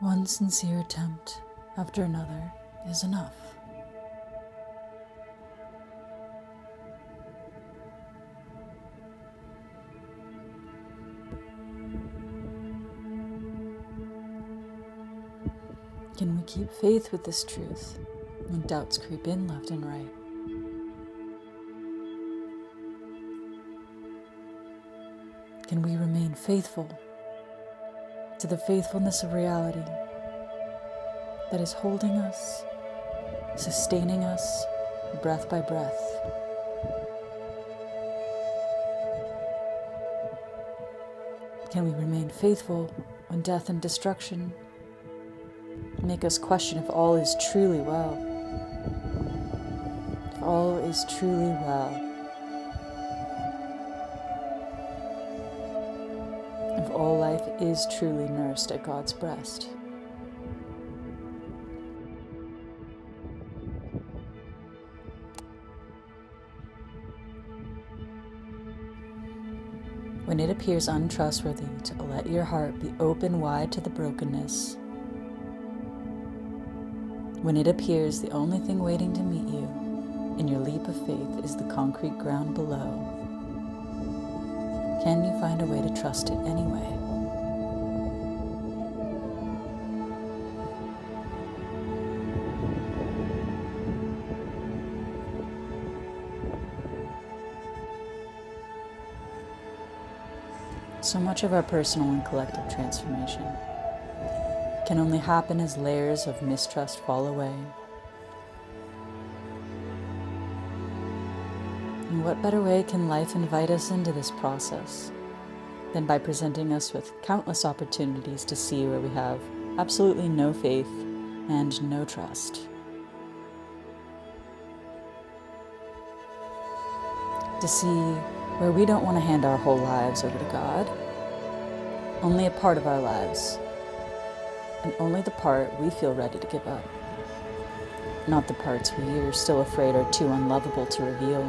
One sincere attempt after another is enough. Can we keep faith with this truth when doubts creep in left and right? Can we remain faithful to the faithfulness of reality that is holding us, sustaining us breath by breath? Can we remain faithful when death and destruction make us question if all is truly well? If all is truly well. If all life is truly nursed at God's breast. When it appears untrustworthy to let your heart be open wide to the brokenness, when it appears the only thing waiting to meet you in your leap of faith is the concrete ground below, can you find a way to trust it anyway? So much of our personal and collective transformation can only happen as layers of mistrust fall away. And what better way can life invite us into this process than by presenting us with countless opportunities to see where we have absolutely no faith and no trust. To see where we don't want to hand our whole lives over to God, only a part of our lives, and only the part we feel ready to give up, not the parts we are still afraid are too unlovable to reveal.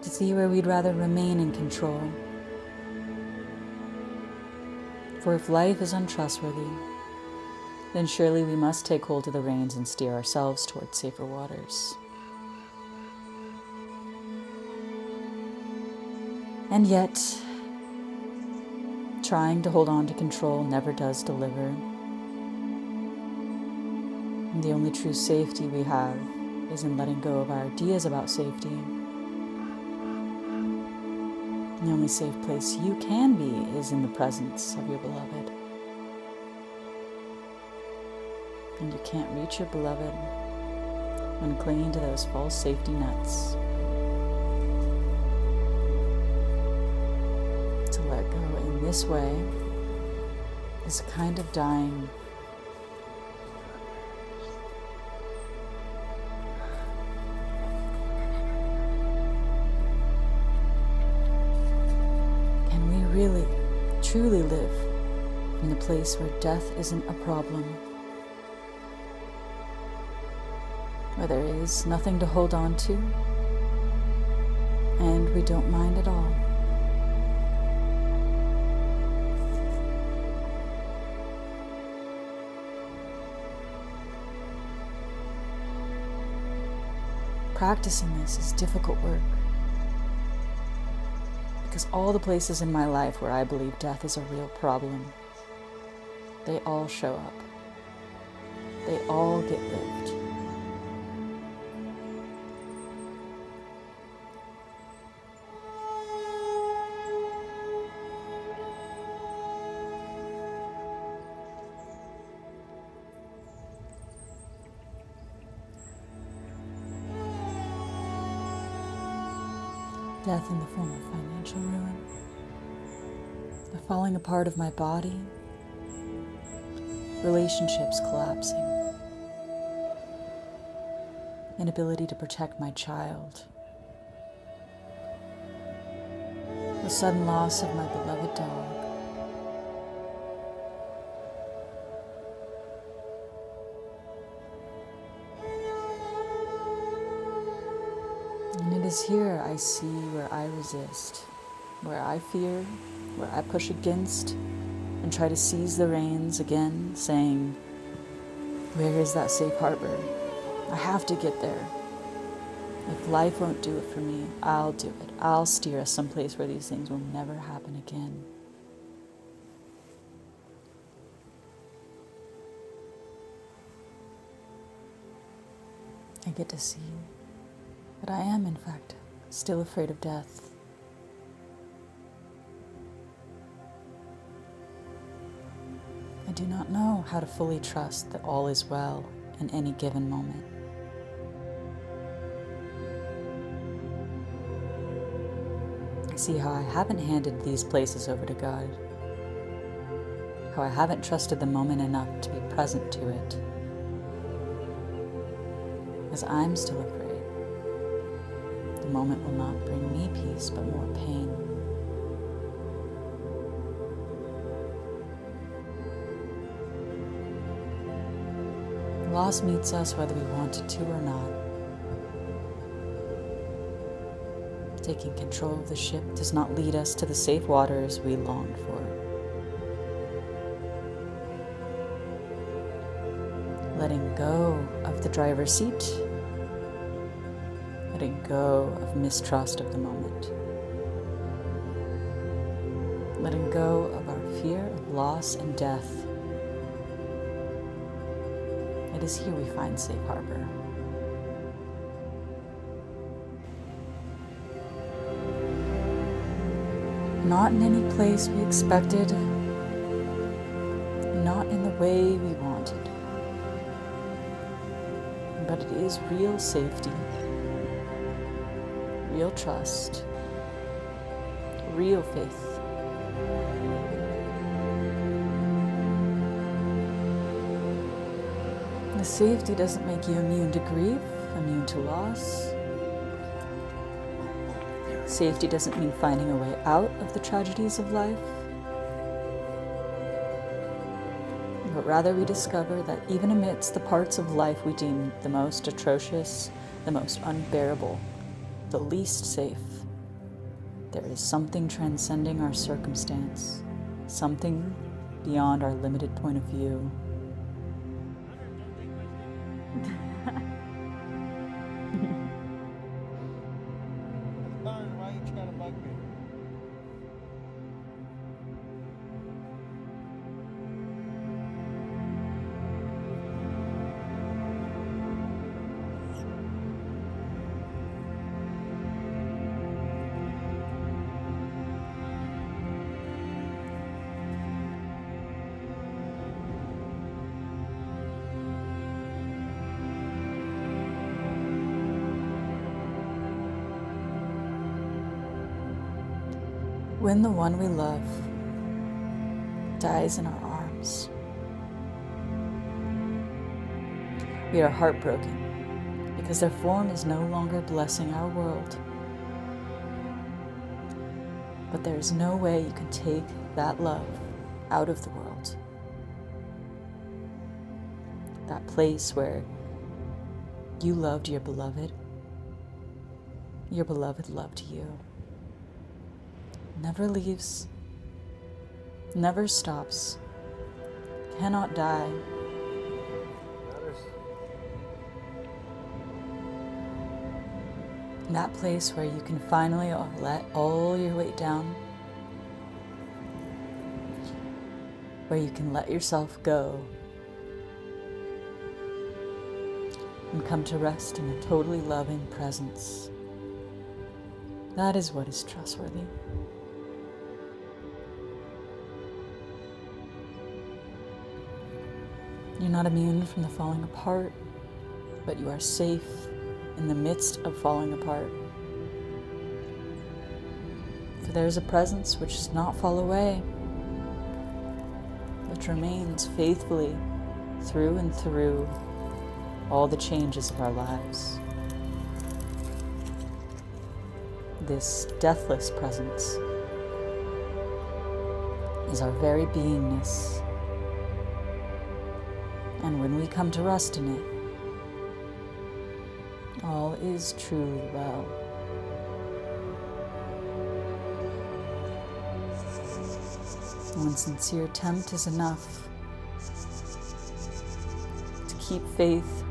To see where we'd rather remain in control. For if life is untrustworthy, then surely we must take hold of the reins and steer ourselves towards safer waters. And yet, trying to hold on to control never does deliver. And the only true safety we have is in letting go of our ideas about safety. The only safe place you can be is in the presence of your beloved. And you can't reach your beloved when clinging to those false safety nets. To let go in this way is a kind of dying. Really, truly live in the place where death isn't a problem, where there is nothing to hold on to, and we don't mind at all. Practicing this is difficult work. Because all the places in my life where I believe death is a real problem, they all show up. They all get lived. Death in the form of financial ruin, the falling apart of my body, relationships collapsing, inability to protect my child, the sudden loss of my beloved dog, Because here I see where I resist, where I fear, where I push against and try to seize the reins again, saying, where is that safe harbor? I have to get there. If life won't do it for me, I'll do it. I'll steer us someplace where these things will never happen again. I get to see that I am, in fact, still afraid of death. I do not know how to fully trust that all is well in any given moment. I see how I haven't handed these places over to God, how I haven't trusted the moment enough to be present to it, as I'm still afraid. The moment will not bring me peace, but more pain. Loss meets us whether we want it to or not. Taking control of the ship does not lead us to the safe waters we longed for. Letting go of the driver's seat, letting go of mistrust of the moment, letting go of our fear of loss and death. It is here we find safe harbor. Not in any place we expected, not in the way we wanted, but it is real safety, real trust, real faith. The safety doesn't make you immune to grief, immune to loss. Safety doesn't mean finding a way out of the tragedies of life, but rather we discover that even amidst the parts of life we deem the most atrocious, the most unbearable, the least safe, there is something transcending our circumstance, something beyond our limited point of view. Why are you trying to bug me? When the one we love dies in our arms, we are heartbroken because their form is no longer blessing our world. But there is no way you can take that love out of the world. That place where you loved your beloved loved you. Never leaves, never stops, cannot die. That place where you can finally let all your weight down, where you can let yourself go and come to rest in a totally loving presence. That is what is trustworthy. You're not immune from the falling apart, but you are safe in the midst of falling apart. For there is a presence which does not fall away, which remains faithfully through and through all the changes of our lives. This deathless presence is our very beingness. And when we come to rest in it, all is truly well. One sincere attempt is enough to keep faith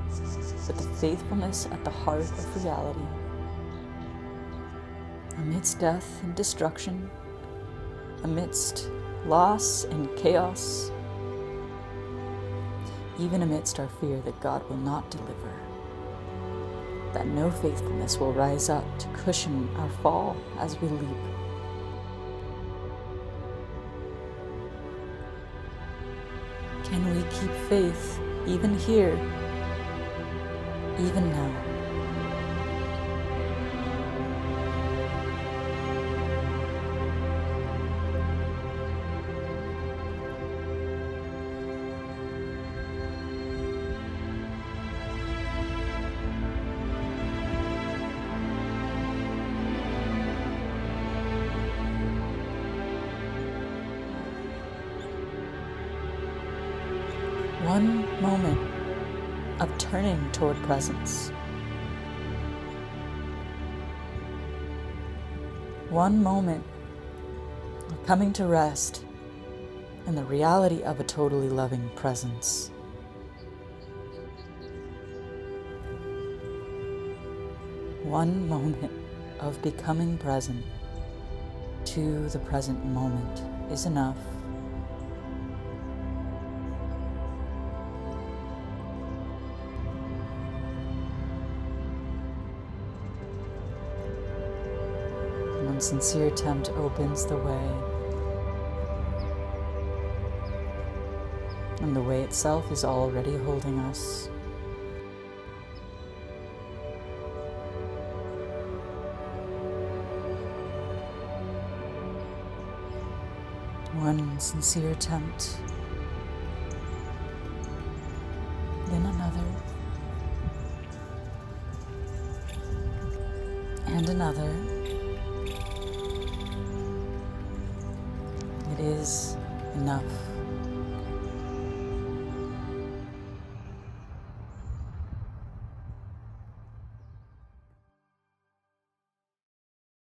with the faithfulness at the heart of reality. Amidst death and destruction, amidst loss and chaos, even amidst our fear that God will not deliver, that no faithfulness will rise up to cushion our fall as we leap. Can we keep faith even here, even now? One moment of turning toward presence. One moment of coming to rest in the reality of a totally loving presence. One moment of becoming present to the present moment is enough. One sincere attempt opens the way, and the way itself is already holding us. One sincere attempt, then another, and another. It is enough.